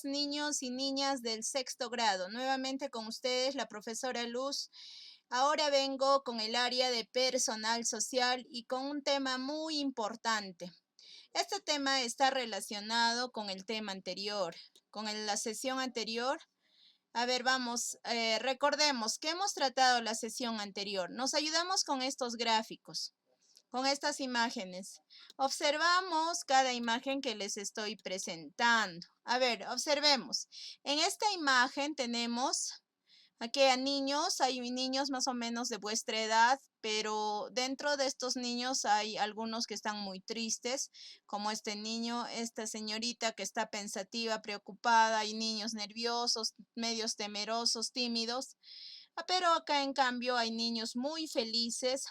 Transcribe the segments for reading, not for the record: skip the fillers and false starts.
días, niños y niñas del sexto grado. Nuevamente con ustedes, la profesora Luz. Ahora vengo con el área de personal social y con un tema muy importante. Este tema está relacionado con el tema anterior, la sesión anterior. A ver, vamos, recordemos que hemos tratado la sesión anterior. Nos ayudamos con estos gráficos, con estas imágenes. Observamos cada imagen que les estoy presentando. A ver, observemos. En esta imagen tenemos aquí a niños, hay niños más o menos de vuestra edad, pero dentro de estos niños hay algunos que están muy tristes, como este niño, esta señorita que está pensativa, preocupada, hay niños nerviosos, medios temerosos, tímidos. Pero acá en cambio hay niños muy felices,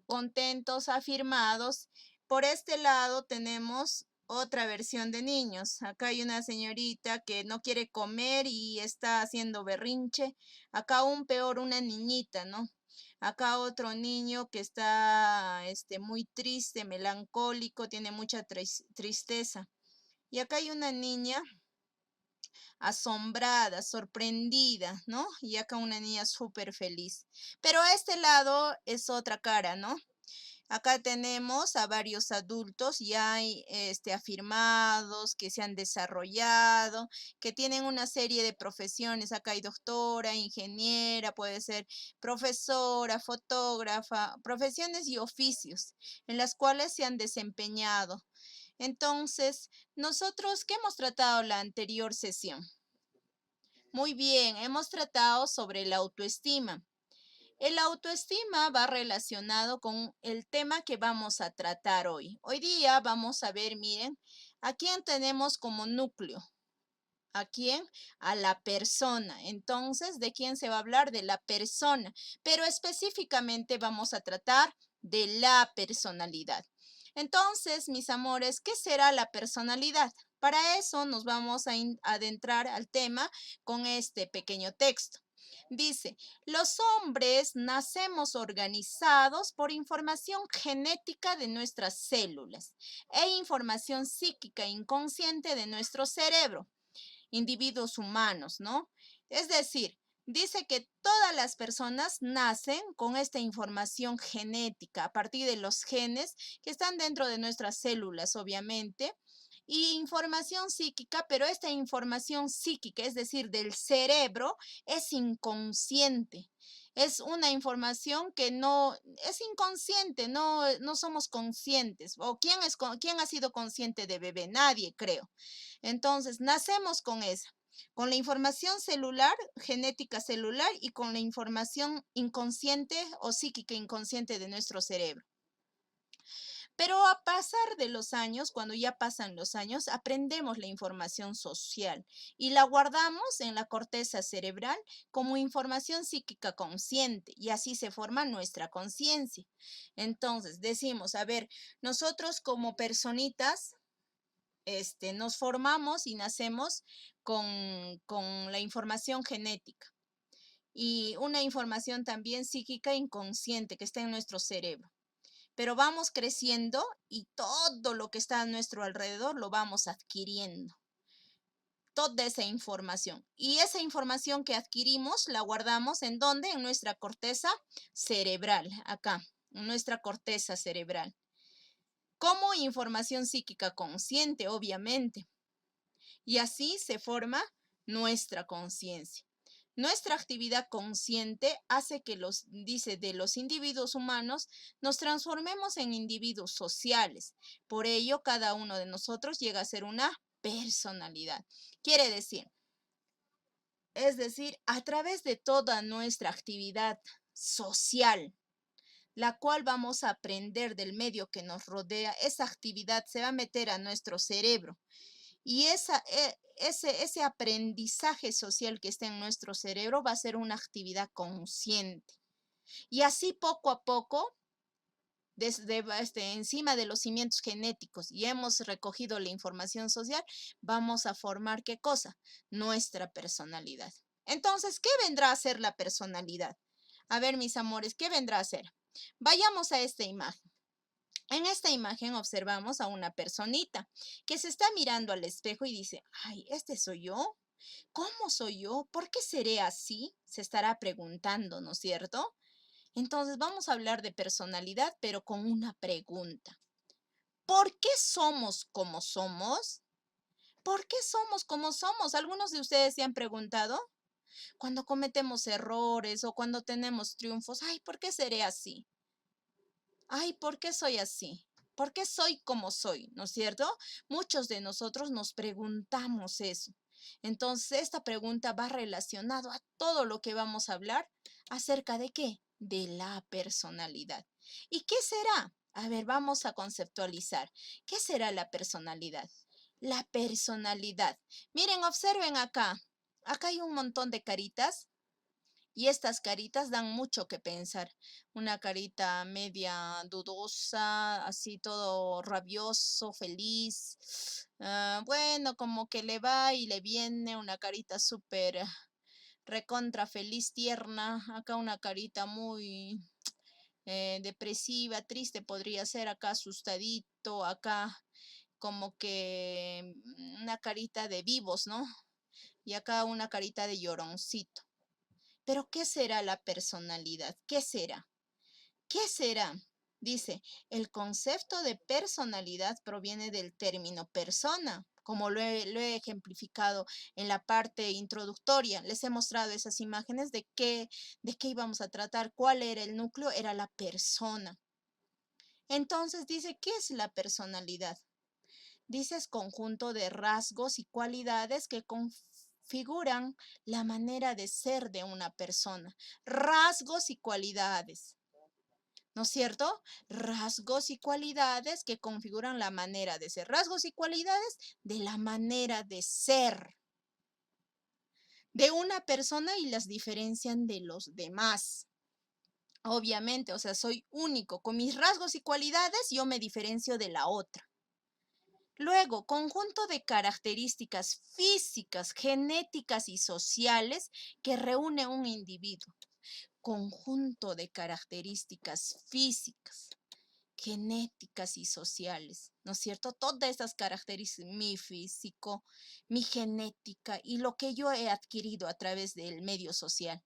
contentos, afirmados. Por este lado tenemos otra versión de niños. Acá hay una señorita que no quiere comer y está haciendo berrinche. Acá aún peor una niñita, ¿no? Acá otro niño que está muy triste, melancólico, tiene mucha tristeza. Y acá hay una niña asombrada, sorprendida, ¿no? Y acá una niña súper feliz. Pero a este lado es otra cara, ¿no? Acá tenemos a varios adultos ya afirmados, que se han desarrollado, que tienen una serie de profesiones. Acá hay doctora, ingeniera, puede ser profesora, fotógrafa, profesiones y oficios en las cuales se han desempeñado. Entonces, nosotros, ¿qué hemos tratado la anterior sesión? Muy bien, hemos tratado sobre la autoestima. El autoestima va relacionado con el tema que vamos a tratar hoy. Hoy día vamos a ver, miren, a quién tenemos como núcleo. ¿A quién? A la persona. Entonces, ¿de quién se va a hablar? De la persona. Pero específicamente vamos a tratar de la personalidad. Entonces, mis amores, ¿qué será la personalidad? Para eso nos vamos a adentrar al tema con este pequeño texto. Dice, los hombres nacemos organizados por información genética de nuestras células e información psíquica inconsciente de nuestro cerebro, individuos humanos, ¿no? Es decir, dice que todas las personas nacen con esta información genética a partir de los genes que están dentro de nuestras células, obviamente, y información psíquica, pero esta información psíquica, es decir, del cerebro, es inconsciente. Es una información que no es inconsciente, no somos conscientes. ¿O quién ha sido consciente de bebé? Nadie, creo. Entonces, nacemos con esa, con la información celular, genética celular y con la información inconsciente o psíquica inconsciente de nuestro cerebro. Pero a pasar de los años, cuando ya pasan los años, aprendemos la información social y la guardamos en la corteza cerebral como información psíquica consciente y así se forma nuestra conciencia. Entonces, decimos, a ver, nosotros como personitas, nos formamos y nacemos con la información genética y una información también psíquica inconsciente que está en nuestro cerebro. Pero vamos creciendo y todo lo que está a nuestro alrededor lo vamos adquiriendo. Toda esa información. Y esa información que adquirimos la guardamos ¿en dónde? En nuestra corteza cerebral, acá, en nuestra corteza cerebral. Como información psíquica consciente, obviamente. Y así se forma nuestra conciencia. Nuestra actividad consciente hace que de los individuos humanos nos transformemos en individuos sociales. Por ello, cada uno de nosotros llega a ser una personalidad. Quiere decir, a través de toda nuestra actividad social, la cual vamos a aprender del medio que nos rodea, esa actividad se va a meter a nuestro cerebro. Y ese aprendizaje social que está en nuestro cerebro va a ser una actividad consciente. Y así poco a poco, desde encima de los cimientos genéticos y hemos recogido la información social, vamos a formar ¿qué cosa? Nuestra personalidad. Entonces, ¿qué vendrá a ser la personalidad? A ver, mis amores, ¿qué vendrá a ser? Vayamos a esta imagen. En esta imagen observamos a una personita que se está mirando al espejo y dice, ay, ¿este soy yo? ¿Cómo soy yo? ¿Por qué seré así? Se estará preguntando, ¿no es cierto? Entonces vamos a hablar de personalidad, pero con una pregunta. ¿Por qué somos como somos? ¿Por qué somos como somos? ¿Algunos de ustedes se han preguntado? Cuando cometemos errores o cuando tenemos triunfos, ay, ¿por qué seré así? Ay, ¿por qué soy así? ¿Por qué soy como soy? ¿No es cierto? Muchos de nosotros nos preguntamos eso. Entonces, esta pregunta va relacionado a todo lo que vamos a hablar acerca de qué? De la personalidad. ¿Y qué será? A ver, vamos a conceptualizar. ¿Qué será la personalidad? La personalidad. Miren, observen acá. Acá hay un montón de caritas y estas caritas dan mucho que pensar. Una carita media dudosa, así todo rabioso, feliz. Bueno, como que le va y le viene una carita súper recontra feliz, tierna. Acá una carita muy depresiva, triste podría ser. Acá asustadito, acá como que una carita de vivos, ¿no? Y acá una carita de lloroncito. Pero ¿qué será la personalidad? ¿Qué será? ¿Qué será? Dice, el concepto de personalidad proviene del término persona, como lo he ejemplificado en la parte introductoria. Les he mostrado esas imágenes de qué íbamos a tratar, cuál era el núcleo, era la persona. Entonces dice, ¿qué es la personalidad? Dice, es conjunto de rasgos y cualidades que configuran la manera de ser de una persona. Rasgos y cualidades, ¿no es cierto? Rasgos y cualidades que configuran la manera de ser. Rasgos y cualidades de la manera de ser de una persona y las diferencian de los demás. Obviamente, o sea, soy único. Con mis rasgos y cualidades yo me diferencio de la otra. Luego, conjunto de características físicas, genéticas y sociales que reúne un individuo. Conjunto de características físicas, genéticas y sociales, ¿no es cierto? Todas estas características, mi físico, mi genética y lo que yo he adquirido a través del medio social,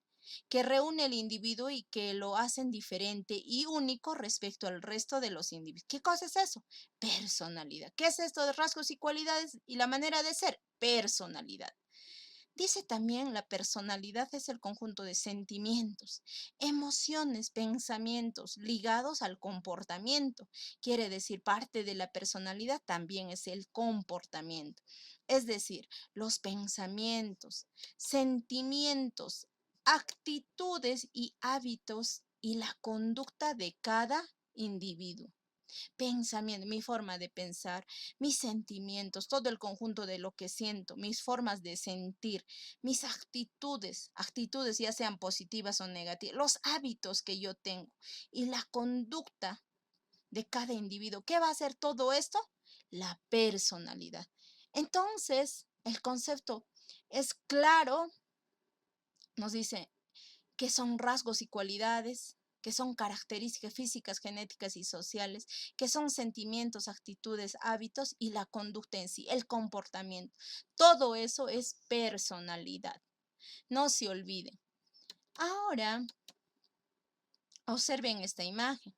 que reúne el individuo y que lo hacen diferente y único respecto al resto de los individuos. ¿Qué cosa es eso? Personalidad. ¿Qué es esto de rasgos y cualidades y la manera de ser? Personalidad. Dice también la personalidad es el conjunto de sentimientos, emociones, pensamientos ligados al comportamiento. Quiere decir, parte de la personalidad también es el comportamiento. Es decir, los pensamientos, sentimientos, actitudes y hábitos y la conducta de cada individuo. Pensamiento, mi forma de pensar, mis sentimientos, todo el conjunto de lo que siento, mis formas de sentir, mis actitudes ya sean positivas o negativas, los hábitos que yo tengo y la conducta de cada individuo. ¿Qué va a hacer todo esto? La personalidad. Entonces, el concepto es claro, nos dice que son rasgos y cualidades, que son características físicas, genéticas y sociales, que son sentimientos, actitudes, hábitos y la conducta en sí, el comportamiento. Todo eso es personalidad. No se olviden. Ahora, observen esta imagen.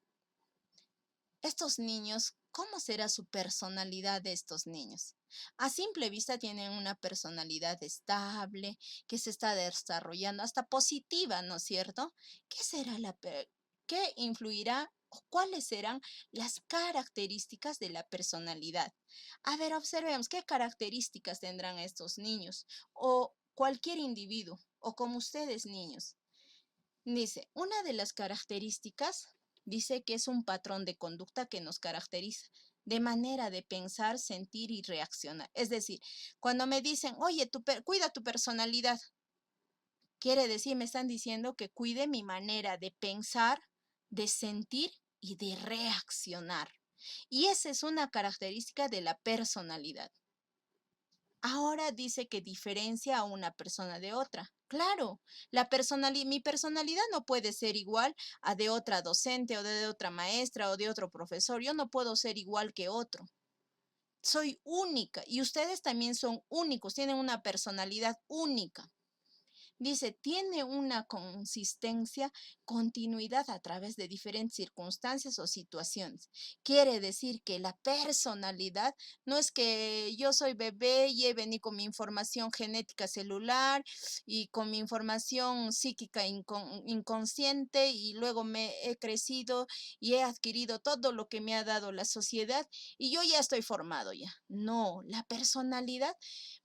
Estos niños, ¿cómo será su personalidad de estos niños? A simple vista tienen una personalidad estable, que se está desarrollando, hasta positiva, ¿no es cierto? ¿Qué será qué influirá o cuáles serán las características de la personalidad? A ver, observemos qué características tendrán estos niños o cualquier individuo o como ustedes niños. Dice, una de las características, dice que es un patrón de conducta que nos caracteriza, de manera de pensar, sentir y reaccionar. Es decir, cuando me dicen, oye, cuida tu personalidad, quiere decir, me están diciendo que cuide mi manera de pensar, de sentir y de reaccionar. Y esa es una característica de la personalidad. Ahora dice que diferencia a una persona de otra. Claro, mi personalidad no puede ser igual a de otra docente o de otra maestra o de otro profesor. Yo no puedo ser igual que otro. Soy única y ustedes también son únicos, tienen una personalidad única. Dice, tiene una consistencia, continuidad a través de diferentes circunstancias o situaciones. Quiere decir que la personalidad no es que yo soy bebé y he venido con mi información genética celular y con mi información psíquica inconsciente y luego me he crecido y he adquirido todo lo que me ha dado la sociedad y yo ya estoy formado ya. No, la personalidad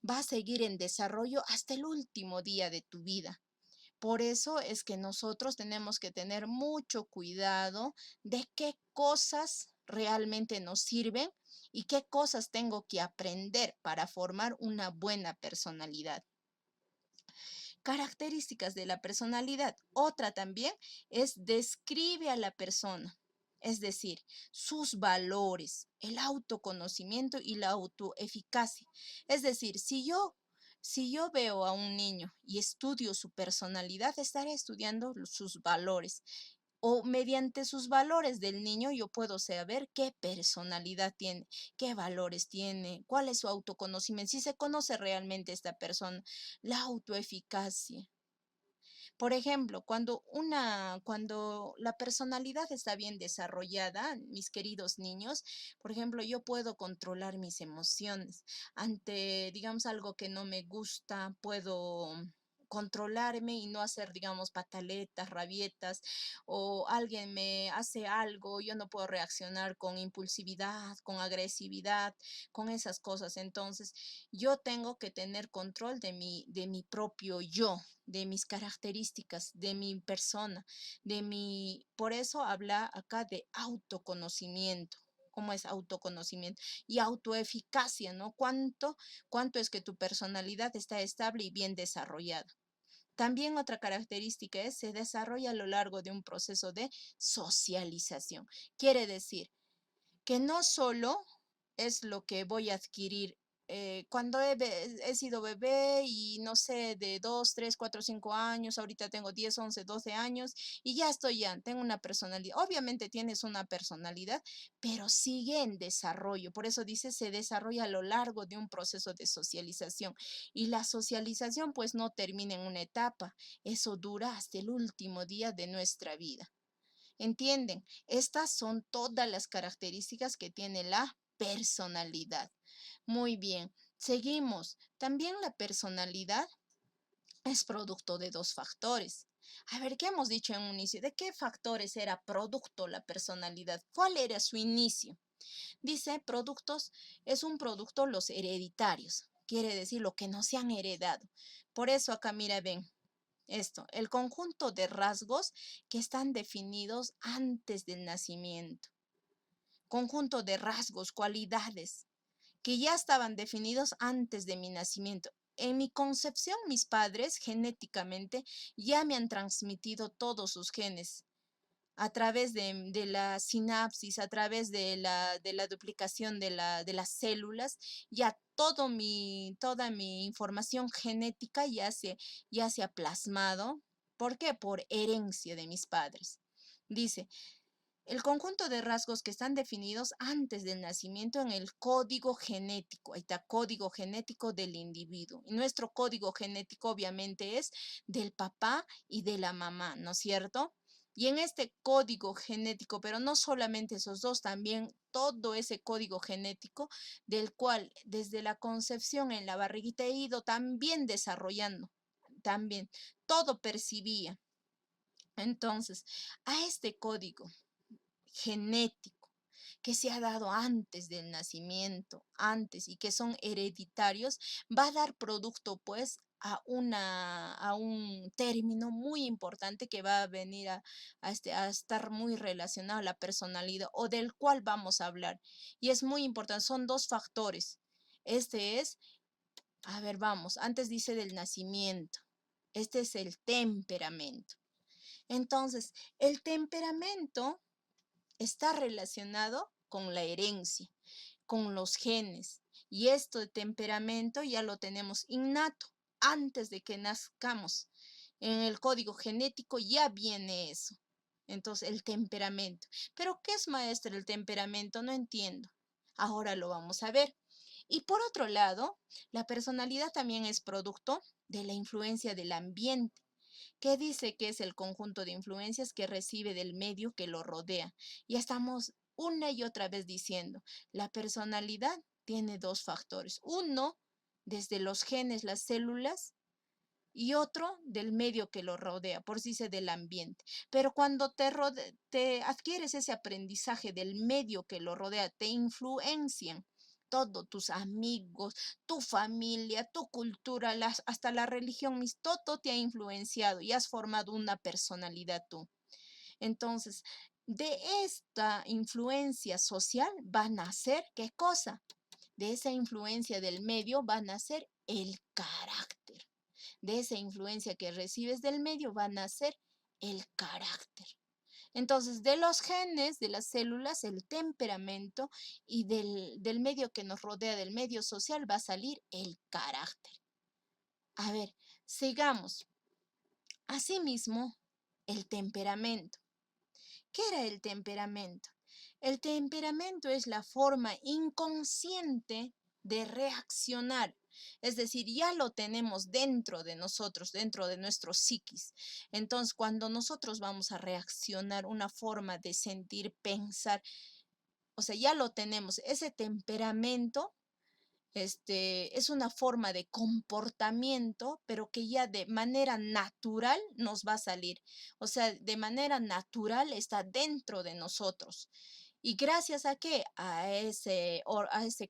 va a seguir en desarrollo hasta el último día de tu vida. Por eso es que nosotros tenemos que tener mucho cuidado de qué cosas realmente nos sirven y qué cosas tengo que aprender para formar una buena personalidad. Características de la personalidad. Otra también es describe a la persona, es decir, sus valores, el autoconocimiento y la autoeficacia. Es decir, si yo veo a un niño y estudio su personalidad, estaré estudiando sus valores o mediante sus valores del niño yo puedo saber qué personalidad tiene, qué valores tiene, cuál es su autoconocimiento, si se conoce realmente esta persona, la autoeficacia. Por ejemplo, cuando la personalidad está bien desarrollada, mis queridos niños, por ejemplo, yo puedo controlar mis emociones. Ante, digamos, algo que no me gusta, puedo controlarme y no hacer, digamos, pataletas, rabietas, o alguien me hace algo, yo no puedo reaccionar con impulsividad, con agresividad, con esas cosas. Entonces, yo tengo que tener control de mi propio yo, de mis características, de mi persona, por eso habla acá de autoconocimiento. ¿Cómo es autoconocimiento? Y autoeficacia, ¿no? ¿Cuánto es que tu personalidad está estable y bien desarrollada? También otra característica es se desarrolla a lo largo de un proceso de socialización. Quiere decir que no solo es lo que voy a adquirir cuando he sido bebé y no sé, de 2 3 4 5 años, ahorita tengo 10 11 12 años y tengo una personalidad. Obviamente tienes una personalidad, pero sigue en desarrollo. Por eso dice, se desarrolla a lo largo de un proceso de socialización. Y la socialización pues no termina en una etapa, eso dura hasta el último día de nuestra vida. ¿Entienden? Estas son todas las características que tiene la personalidad. Muy bien, seguimos. También la personalidad es producto de dos factores. A ver, ¿qué hemos dicho en un inicio? ¿De qué factores era producto la personalidad? ¿Cuál era su inicio? Dice, productos, es un producto los hereditarios. Quiere decir lo que no se han heredado. Por eso acá, mira, ven, esto, el conjunto de rasgos que están definidos antes del nacimiento. Conjunto de rasgos, cualidades que ya estaban definidos antes de mi nacimiento. En mi concepción, mis padres genéticamente ya me han transmitido todos sus genes a través de la sinapsis, a través de la duplicación de las células, ya toda mi información genética ya se ha plasmado. ¿Por qué? Por herencia de mis padres. Dice, el conjunto de rasgos que están definidos antes del nacimiento en el código genético. Ahí está, código genético del individuo. Y nuestro código genético obviamente es del papá y de la mamá, ¿no es cierto? Y en este código genético, pero no solamente esos dos, también todo ese código genético del cual desde la concepción en la barriguita he ido también desarrollando, también todo percibía. Entonces, a este código genético que se ha dado antes del nacimiento, antes y que son hereditarios, va a dar producto pues a un término muy importante que va a venir a estar muy relacionado a la personalidad o del cual vamos a hablar. Y es muy importante, son dos factores. Este es, a ver, vamos, antes dice del nacimiento. Este es el temperamento. Entonces, el temperamento está relacionado con la herencia, con los genes. Y esto de temperamento ya lo tenemos innato antes de que nazcamos. En el código genético ya viene eso. Entonces, el temperamento. ¿Pero qué es, maestra, el temperamento? No entiendo. Ahora lo vamos a ver. Y por otro lado, la personalidad también es producto de la influencia del ambiente, que dice que es el conjunto de influencias que recibe del medio que lo rodea. Ya estamos una y otra vez diciendo, la personalidad tiene dos factores. Uno, desde los genes, las células, y otro del medio que lo rodea, por si dice del ambiente. Pero cuando te adquieres ese aprendizaje del medio que lo rodea, te influencian todos tus amigos, tu familia, tu cultura, hasta la religión, todo te ha influenciado y has formado una personalidad tú. Entonces, de esta influencia social va a nacer, ¿qué cosa? De esa influencia del medio va a nacer el carácter. De esa influencia que recibes del medio va a nacer el carácter. Entonces, de los genes, de las células, el temperamento y del medio que nos rodea, del medio social, va a salir el carácter. A ver, sigamos. Asimismo, el temperamento. ¿Qué era el temperamento? El temperamento es la forma inconsciente de reaccionar. Es decir, ya lo tenemos dentro de nosotros, dentro de nuestro psiquis. Entonces, cuando nosotros vamos a reaccionar, una forma de sentir, pensar, o sea, ya lo tenemos. Ese temperamento es una forma de comportamiento, pero que ya de manera natural nos va a salir. O sea, de manera natural está dentro de nosotros. ¿Y gracias a qué? A ese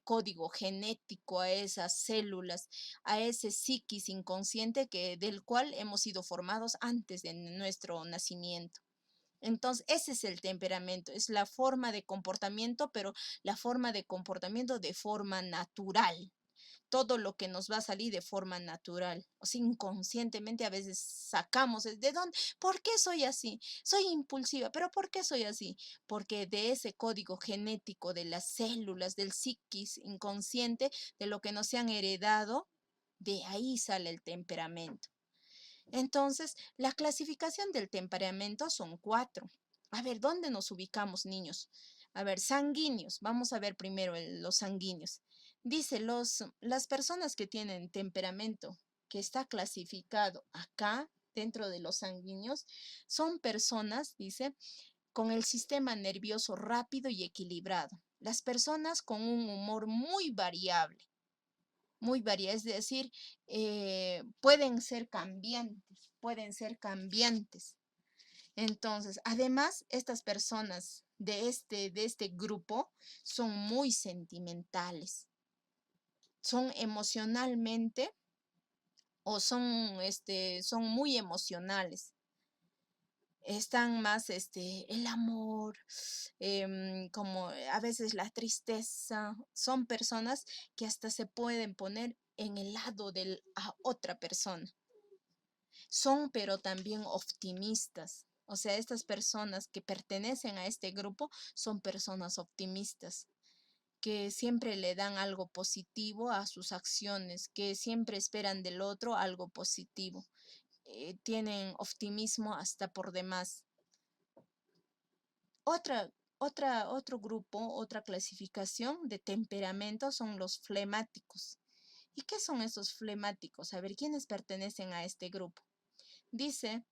código genético, a esas células, a ese psiquis inconsciente del cual hemos sido formados antes de nuestro nacimiento. Entonces, ese es el temperamento, es la forma de comportamiento, pero la forma de comportamiento de forma natural. Todo lo que nos va a salir de forma natural. O sea, inconscientemente a veces sacamos, ¿de dónde? ¿Por qué soy así? Soy impulsiva, pero ¿por qué soy así? Porque de ese código genético de las células, del psiquis inconsciente, de lo que nos han heredado, de ahí sale el temperamento. Entonces, la clasificación del temperamento son 4. A ver, ¿dónde nos ubicamos, niños? A ver, sanguíneos. Vamos a ver primero los sanguíneos. Dice, las personas que tienen temperamento que está clasificado acá, dentro de los sanguíneos, son personas, dice, con el sistema nervioso rápido y equilibrado. Las personas con un humor muy variable, es decir, pueden ser cambiantes, pueden ser cambiantes. Entonces, además, estas personas de este grupo son muy sentimentales, son emocionalmente o son muy emocionales. Están más el amor, como a veces la tristeza. Son personas que hasta se pueden poner en el lado de la otra persona. Son pero también optimistas. O sea, estas personas que pertenecen a este grupo son personas optimistas, que siempre le dan algo positivo a sus acciones, que siempre esperan del otro algo positivo. Tienen optimismo hasta por demás. Otro grupo, otra clasificación de temperamento son los flemáticos. ¿Y qué son esos flemáticos? A ver, ¿quiénes pertenecen a este grupo? Dice,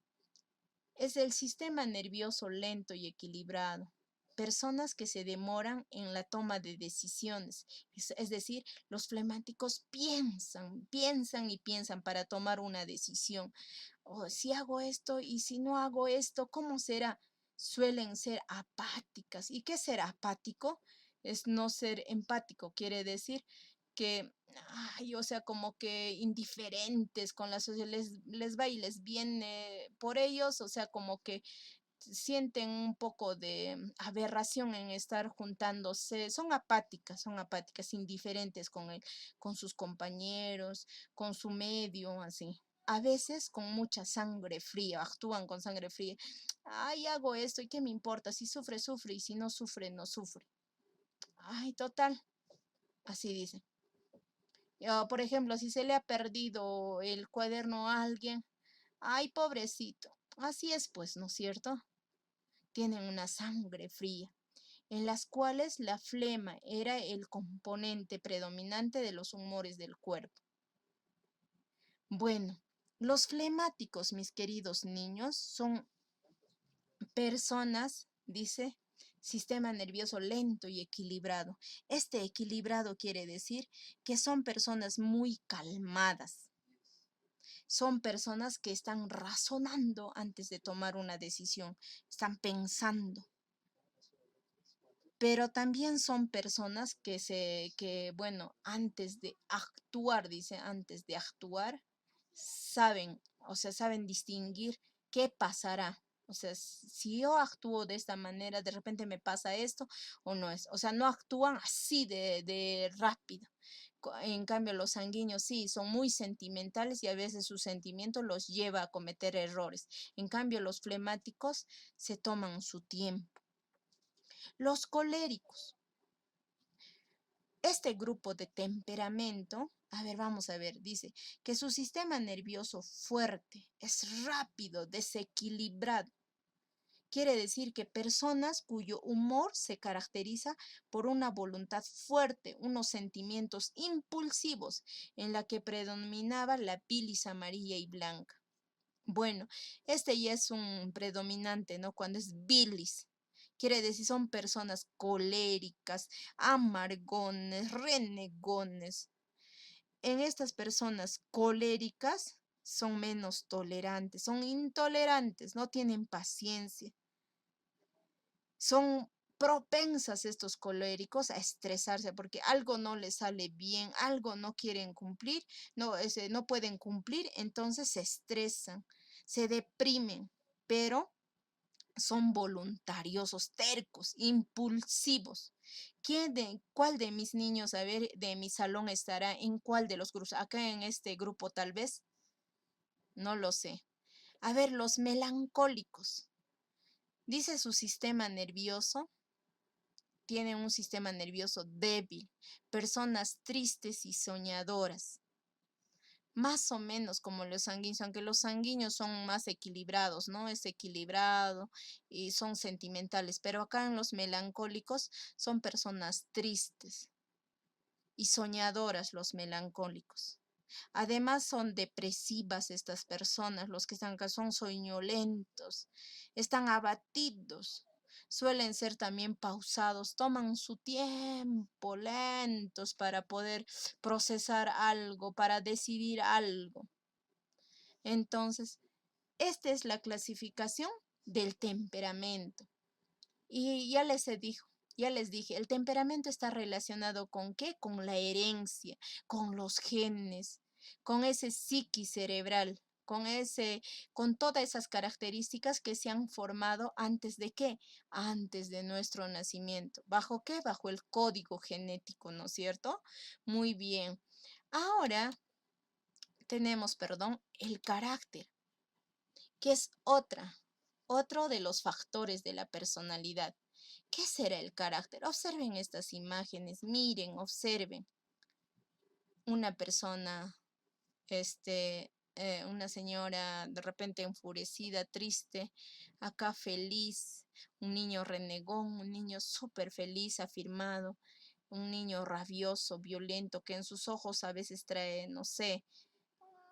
es el sistema nervioso lento y equilibrado. Personas que se demoran en la toma de decisiones. Es decir, los flemáticos piensan y piensan para tomar una decisión. O si hago esto y si no hago esto, ¿cómo será? Suelen ser apáticas. ¿Y qué es ser apático? Es no ser empático. Quiere decir que, ay, o sea, como que indiferentes con la sociedad, les va y les viene por ellos, o sea, como que sienten un poco de aberración en estar juntándose, son apáticas, indiferentes con sus compañeros, con su medio, así. A veces con mucha sangre fría, actúan con sangre fría. Ay, hago esto y qué me importa, si sufre, sufre y si no sufre, no sufre. Ay, total, así dice. Por ejemplo, si se le ha perdido el cuaderno a alguien, ay, pobrecito. Así es, pues, ¿no es cierto? Tienen una sangre fría. en las cuales la flema era el componente predominante de los humores del cuerpo. Bueno, los flemáticos, mis queridos niños, son personas, dice, sistema nervioso lento y equilibrado. Este equilibrado quiere decir que son personas muy calmadas. Son personas que están razonando antes de tomar una decisión, están pensando. Pero también son personas bueno, antes de actuar, dice, antes de actuar, saben, o sea, saben distinguir qué pasará. O sea, si yo actúo de esta manera, de repente me pasa esto o no es. O sea, no actúan así de rápido. En cambio, los sanguíneos sí, son muy sentimentales y a veces su sentimiento los lleva a cometer errores. En cambio, los flemáticos se toman su tiempo. Los coléricos. Este grupo de temperamento, a ver, vamos a ver, dice que su sistema nervioso fuerte, es rápido, desequilibrado. Quiere decir que personas cuyo humor se caracteriza por una voluntad fuerte, unos sentimientos impulsivos, en la que predominaba la bilis amarilla y blanca. Bueno, este ya es un predominante, ¿no? Cuando es bilis. Quiere decir, son personas coléricas, amargones, renegones. En estas personas coléricas son menos tolerantes, son intolerantes, no tienen paciencia. Son propensas estos coléricos a estresarse porque algo no les sale bien, algo no quieren cumplir, no pueden cumplir, entonces se estresan, se deprimen, pero son voluntariosos, tercos, impulsivos. ¿Cuál de mis niños, a ver, de mi salón estará en cuál de los grupos? Acá en este grupo tal vez, no lo sé. A ver, los melancólicos. Dice su sistema nervioso, tienen un sistema nervioso débil, personas tristes y soñadoras. Más o menos como los sanguíneos, aunque los sanguíneos son más equilibrados, ¿no? Es equilibrado y son sentimentales, pero acá en los melancólicos son personas tristes y soñadoras los melancólicos. Además son depresivas estas personas, los que están acá son soñolentos, están abatidos, suelen ser también pausados, toman su tiempo, lentos para poder procesar algo, para decidir algo. Entonces, esta es la clasificación del temperamento. Y ya les dije, el temperamento está relacionado con ¿qué? Con la herencia, con los genes, con ese psiquis cerebral, con todas esas características que se han formado antes de ¿qué? Antes de nuestro nacimiento. ¿Bajo qué? Bajo el código genético, ¿no es cierto? Muy bien. Ahora tenemos, perdón, el carácter, que es otro de los factores de la personalidad. ¿Qué será el carácter? Observen estas imágenes, miren, observen. Una persona, una señora de repente enfurecida, triste, acá feliz, un niño renegón, un niño súper feliz, afirmado, un niño rabioso, violento, que en sus ojos a veces trae, no sé,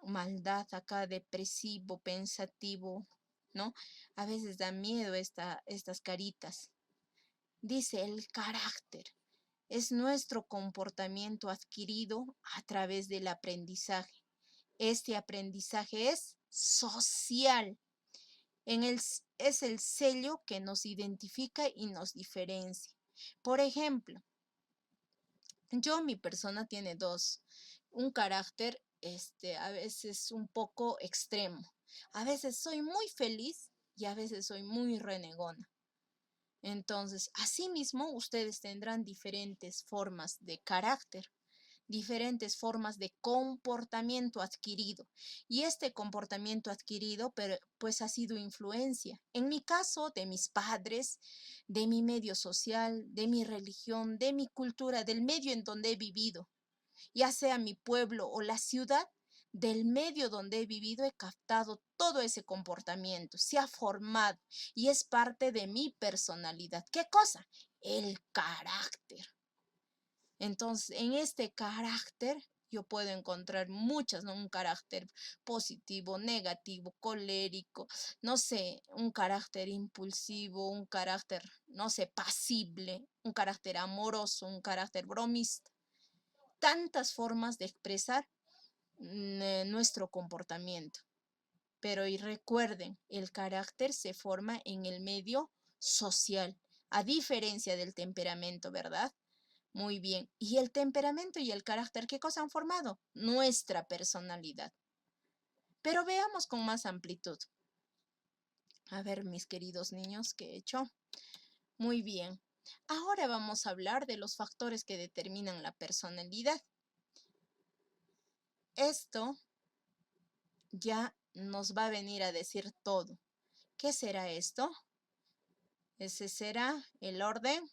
maldad, acá depresivo, pensativo, ¿no? A veces da miedo estas caritas. Dice el carácter. Es nuestro comportamiento adquirido a través del aprendizaje. Este aprendizaje es social. Es el sello que nos identifica y nos diferencia. Por ejemplo, mi persona tiene un carácter a veces un poco extremo. A veces soy muy feliz y a veces soy muy renegona. Entonces, asimismo, ustedes tendrán diferentes formas de carácter, diferentes formas de comportamiento adquirido. Y este comportamiento adquirido, pues ha sido influencia. En mi caso, de mis padres, de mi medio social, de mi religión, de mi cultura, del medio en donde he vivido, ya sea mi pueblo o la ciudad. Del medio donde he vivido he captado todo ese comportamiento, se ha formado y es parte de mi personalidad. ¿Qué cosa? el carácter. Entonces, en este carácter yo puedo encontrar muchas, ¿no? Un carácter positivo, negativo, colérico, no sé, un carácter impulsivo, un carácter, no sé, pasible, un carácter amoroso, un carácter bromista. Tantas formas de expresar nuestro comportamiento. Pero y recuerden, el carácter se forma en el medio social, a diferencia del temperamento, ¿verdad? Muy bien. ¿Y el temperamento y el carácter qué cosa han formado? Nuestra personalidad. Pero veamos con más amplitud. A ver, mis queridos niños, ¿qué he hecho? Muy bien. Ahora vamos a hablar de los factores que determinan la personalidad. Esto ya nos va a venir a decir todo. ¿Qué será esto? Ese será el orden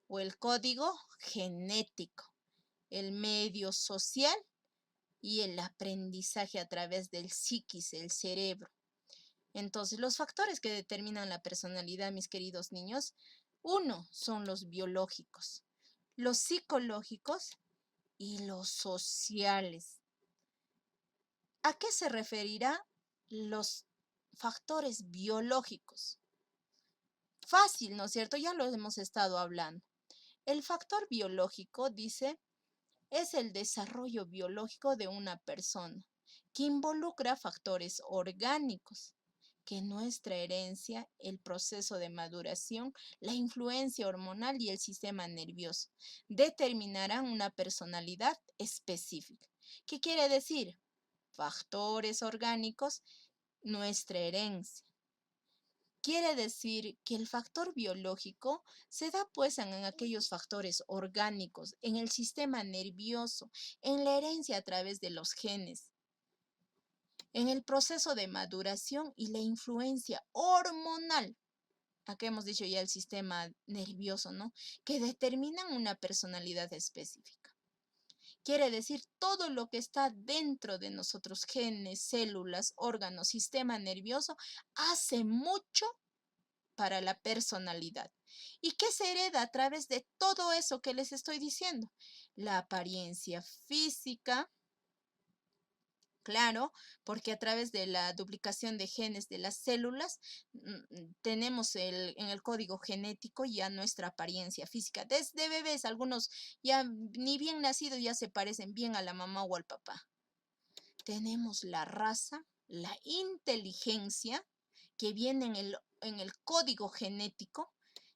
o el código genético, el medio social y el aprendizaje a través del psiquis, el cerebro. Entonces, los factores que determinan la personalidad, mis queridos niños, uno son los biológicos, los psicológicos y los sociales. ¿A qué se referirá los factores biológicos? Fácil, ¿no es cierto? Ya lo hemos estado hablando. El factor biológico, dice, es el desarrollo biológico de una persona, que involucra factores orgánicos, que nuestra herencia, el proceso de maduración, la influencia hormonal y el sistema nervioso determinarán una personalidad específica. ¿Qué quiere decir? Factores orgánicos, nuestra herencia. Quiere decir que el factor biológico se da pues en aquellos factores orgánicos, en el sistema nervioso, en la herencia a través de los genes, en el proceso de maduración y la influencia hormonal. Acá hemos dicho ya el sistema nervioso, ¿no? Que determinan una personalidad específica. Quiere decir todo lo que está dentro de nosotros, genes, células, órganos, sistema nervioso, hace mucho para la personalidad. ¿Y qué se hereda a través de todo eso que les estoy diciendo? La apariencia física, claro, porque a través de la duplicación de genes de las células tenemos en el código genético ya nuestra apariencia física. Desde bebés, algunos ya ni bien nacidos ya se parecen bien a la mamá o al papá. Tenemos la raza, la inteligencia, que viene en el código genético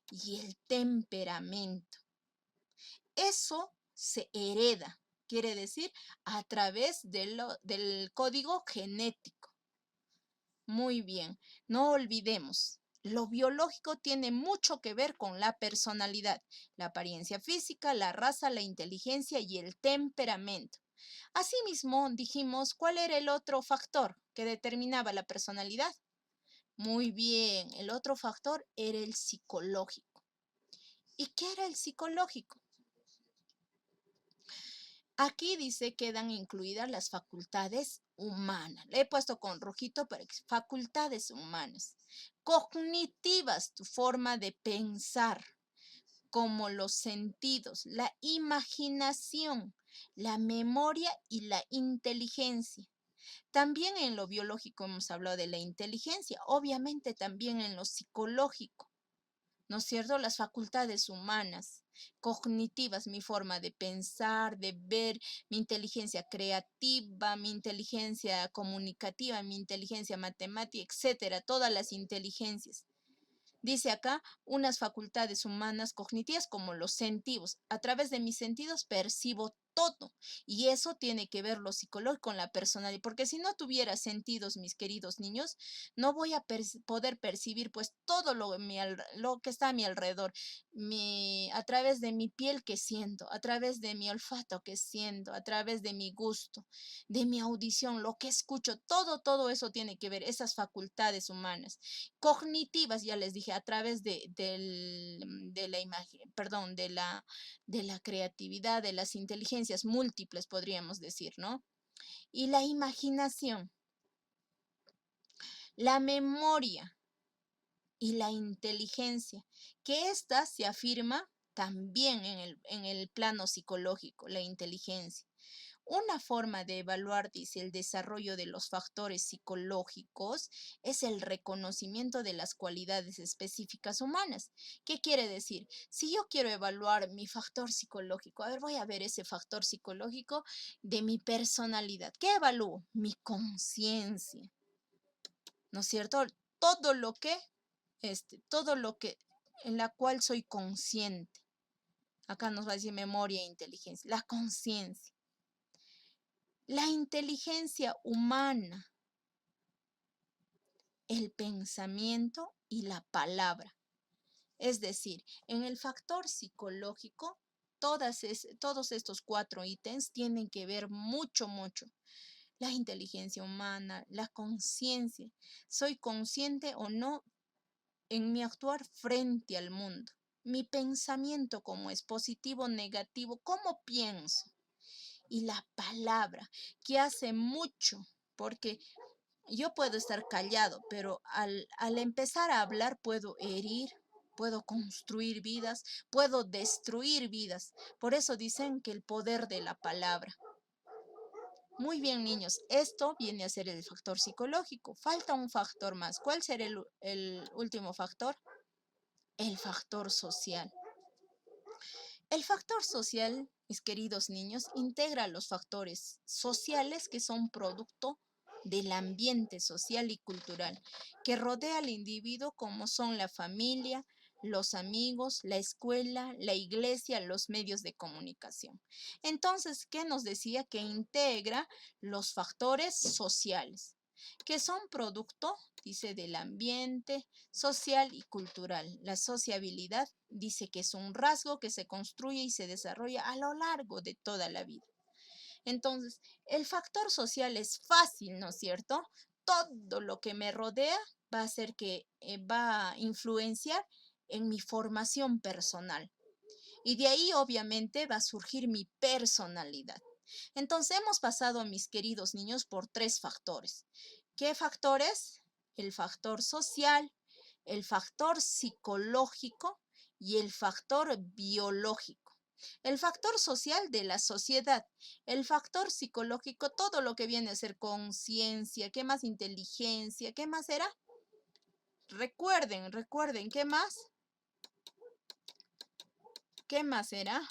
y el temperamento. Eso se hereda, quiere decir, a través del código genético. Muy bien, no olvidemos, lo biológico tiene mucho que ver con la personalidad, la apariencia física, la raza, la inteligencia y el temperamento. Asimismo, dijimos, ¿cuál era el otro factor que determinaba la personalidad? Muy bien, el otro factor era el psicológico. ¿Y qué era el psicológico? Aquí dice quedan incluidas las facultades humanas. Le he puesto con rojito para facultades humanas. Cognitivas, tu forma de pensar, como los sentidos, la imaginación, la memoria y la inteligencia. También en lo biológico hemos hablado de la inteligencia, obviamente también en lo psicológico, ¿no es cierto? Las facultades humanas, cognitivas, mi forma de pensar, de ver, mi inteligencia creativa, mi inteligencia comunicativa, mi inteligencia matemática, etcétera, todas las inteligencias. Dice acá, unas facultades humanas cognitivas como los sentidos. A través de mis sentidos percibo todo. Y eso tiene que ver lo psicológico con la personalidad. Porque si no tuviera sentidos, mis queridos niños, no voy a poder percibir pues todo lo que está a mi alrededor. A través de mi piel que siento, a través de mi olfato que siento, a través de mi gusto, de mi audición, lo que escucho, todo eso tiene que ver, esas facultades humanas cognitivas, ya les dije, a través de la imagen, perdón, de la creatividad, de las inteligencias múltiples, podríamos decir, ¿no? Y la imaginación, la memoria. y la inteligencia, que ésta se afirma también en el plano psicológico, la inteligencia. Una forma de evaluar, dice, el desarrollo de los factores psicológicos es el reconocimiento de las cualidades específicas humanas. ¿Qué quiere decir? Si yo quiero evaluar mi factor psicológico, a ver, voy a ver ese factor psicológico de mi personalidad. ¿Qué evalúo? Mi conciencia, ¿no es cierto? Todo lo que, todo lo que, en la cual soy consciente. Acá nos va a decir memoria e inteligencia. La conciencia. La inteligencia humana, el pensamiento y la palabra. Es decir, en el factor psicológico, todos estos 4 ítems tienen que ver mucho. La inteligencia humana, la conciencia. ¿Soy consciente o no en mi actuar frente al mundo? Mi pensamiento, cómo es positivo o negativo, cómo pienso. Y la palabra, que hace mucho, porque yo puedo estar callado, pero al empezar a hablar puedo herir, puedo construir vidas, puedo destruir vidas. Por eso dicen que el poder de la palabra. Muy bien, niños, esto viene a ser el factor psicológico. Falta un factor más. ¿Cuál será el último factor? El factor social. El factor social, mis queridos niños, integra los factores sociales que son producto del ambiente social y cultural que rodea al individuo, como son la familia, los amigos, la escuela, la iglesia, los medios de comunicación. Entonces, ¿qué nos decía? Que integra los factores sociales, que son producto, dice, del ambiente social y cultural. La sociabilidad dice que es un rasgo que se construye y se desarrolla a lo largo de toda la vida. Entonces, el factor social es fácil, ¿no es cierto? Todo lo que me rodea va a hacer que va a influenciar en mi formación personal. Y de ahí obviamente va a surgir mi personalidad. Entonces hemos pasado, mis queridos niños, por 3 factores. ¿Qué factores? El factor social, el factor psicológico y el factor biológico. El factor social de la sociedad, el factor psicológico, todo lo que viene a ser conciencia, ¿qué más? Inteligencia, ¿qué más era? Recuerden, ¿qué más? ¿Qué más era?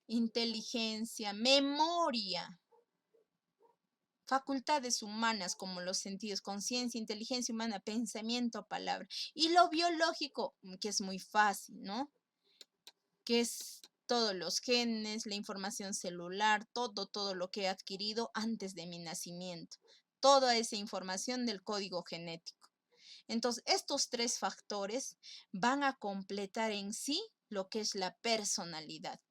Inteligencia, memoria, facultades humanas como los sentidos, conciencia, inteligencia humana, pensamiento, palabra. Y lo biológico, que es muy fácil, ¿no? Que es todos los genes, la información celular, todo lo que he adquirido antes de mi nacimiento. Toda esa información del código genético. Entonces, estos 3 factores van a completar en sí lo que es la personalidad.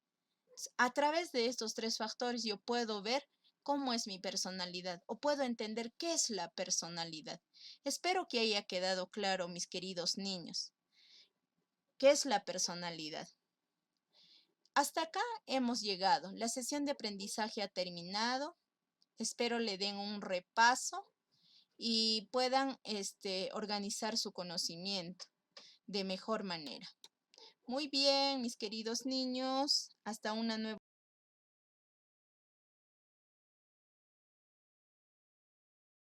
A través de estos 3 factores yo puedo ver cómo es mi personalidad o puedo entender qué es la personalidad. Espero que haya quedado claro, mis queridos niños, qué es la personalidad. Hasta acá hemos llegado. La sesión de aprendizaje ha terminado. Espero le den un repaso y puedan organizar su conocimiento de mejor manera. Muy bien, mis queridos niños. Hasta una nueva